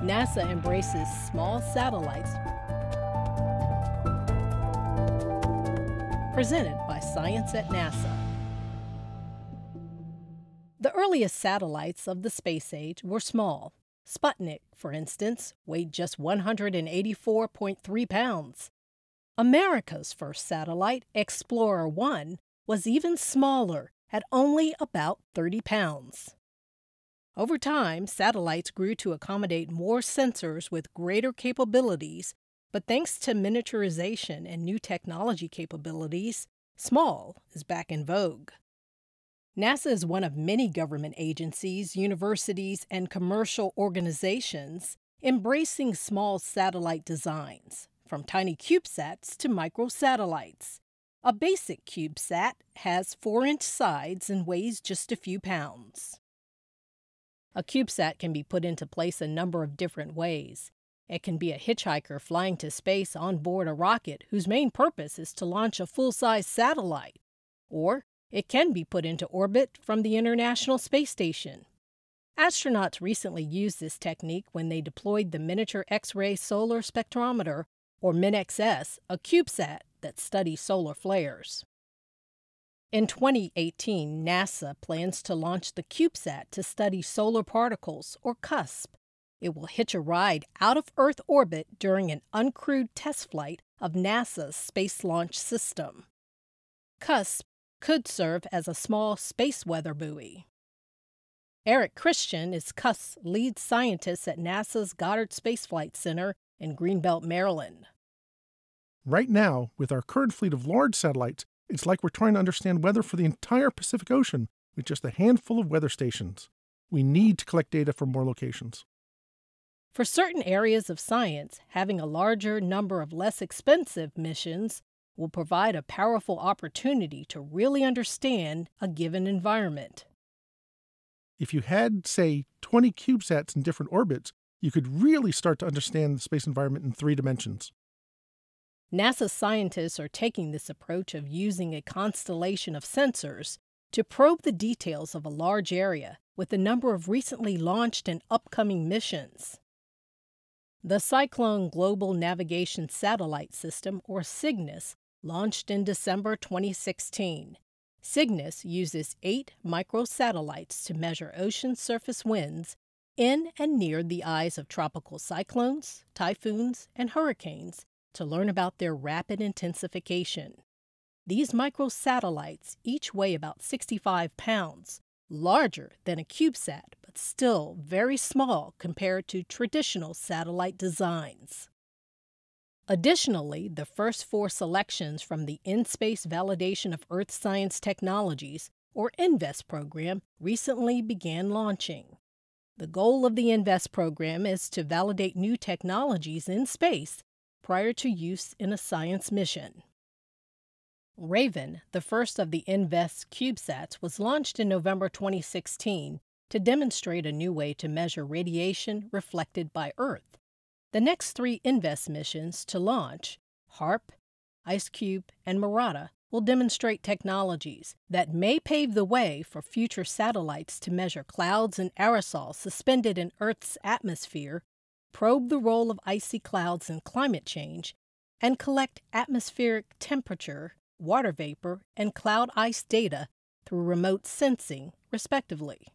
NASA embraces small satellites. Presented by Science at NASA. The earliest satellites of the space age were small. Sputnik, for instance, weighed just 184.3 pounds. America's first satellite, Explorer 1, was even smaller, at only about 30 pounds. Over time, satellites grew to accommodate more sensors with greater capabilities, but thanks to miniaturization and new technology capabilities, small is back in vogue. NASA is one of many government agencies, universities, and commercial organizations embracing small satellite designs, from tiny CubeSats to microsatellites. A basic CubeSat has 4-inch sides and weighs just a few pounds. A CubeSat can be put into place a number of different ways. It can be a hitchhiker flying to space on board a rocket whose main purpose is to launch a full-size satellite. Or it can be put into orbit from the International Space Station. Astronauts recently used this technique when they deployed the Miniature X-ray Solar Spectrometer, or MinXS, a CubeSat that studies solar flares. In 2018, NASA plans to launch the CubeSat to study solar particles, or CUSP. It will hitch a ride out of Earth orbit during an uncrewed test flight of NASA's Space Launch System. CUSP could serve as a small space weather buoy. Eric Christian is CUSP's lead scientist at NASA's Goddard Space Flight Center in Greenbelt, Maryland. Right now, with our current fleet of large satellites, it's like we're trying to understand weather for the entire Pacific Ocean with just a handful of weather stations. We need to collect data from more locations. For certain areas of science, having a larger number of less expensive missions will provide a powerful opportunity to really understand a given environment. If you had, say, 20 CubeSats in different orbits, you could really start to understand the space environment in 3 dimensions. NASA scientists are taking this approach of using a constellation of sensors to probe the details of a large area with a number of recently launched and upcoming missions. The Cyclone Global Navigation Satellite System, or CYGNSS, launched in December 2016. CYGNSS uses 8 microsatellites to measure ocean surface winds in and near the eyes of tropical cyclones, typhoons, and hurricanes to learn about their rapid intensification. These microsatellites each weigh about 65 pounds, larger than a CubeSat, but still very small compared to traditional satellite designs. Additionally, the first 4 selections from the In-Space Validation of Earth Science Technologies, or INVEST program, recently began launching. The goal of the INVEST program is to validate new technologies in space prior to use in a science mission. Raven, the first of the INVEST CubeSats, was launched in November 2016 to demonstrate a new way to measure radiation reflected by Earth. The next 3 INVEST missions to launch, HARP, IceCube, and Murata, will demonstrate technologies that may pave the way for future satellites to measure clouds and aerosols suspended in Earth's atmosphere, probe the role of icy clouds in climate change, and collect atmospheric temperature, water vapor, and cloud ice data through remote sensing, respectively.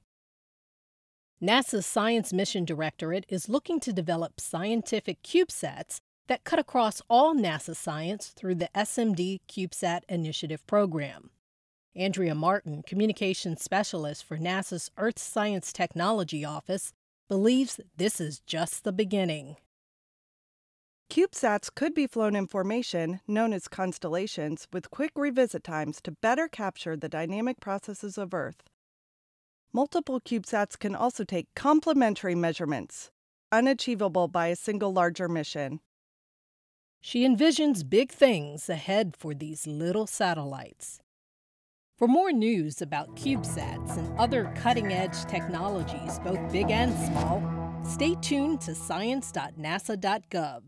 NASA's Science Mission Directorate is looking to develop scientific CubeSats that cut across all NASA science through the SMD CubeSat Initiative program. Andrea Martin, communications specialist for NASA's Earth Science Technology Office, believes this is just the beginning. CubeSats could be flown in formation, known as constellations, with quick revisit times to better capture the dynamic processes of Earth. Multiple CubeSats can also take complementary measurements, unachievable by a single larger mission. She envisions big things ahead for these little satellites. For more news about CubeSats and other cutting-edge technologies, both big and small, stay tuned to science.nasa.gov.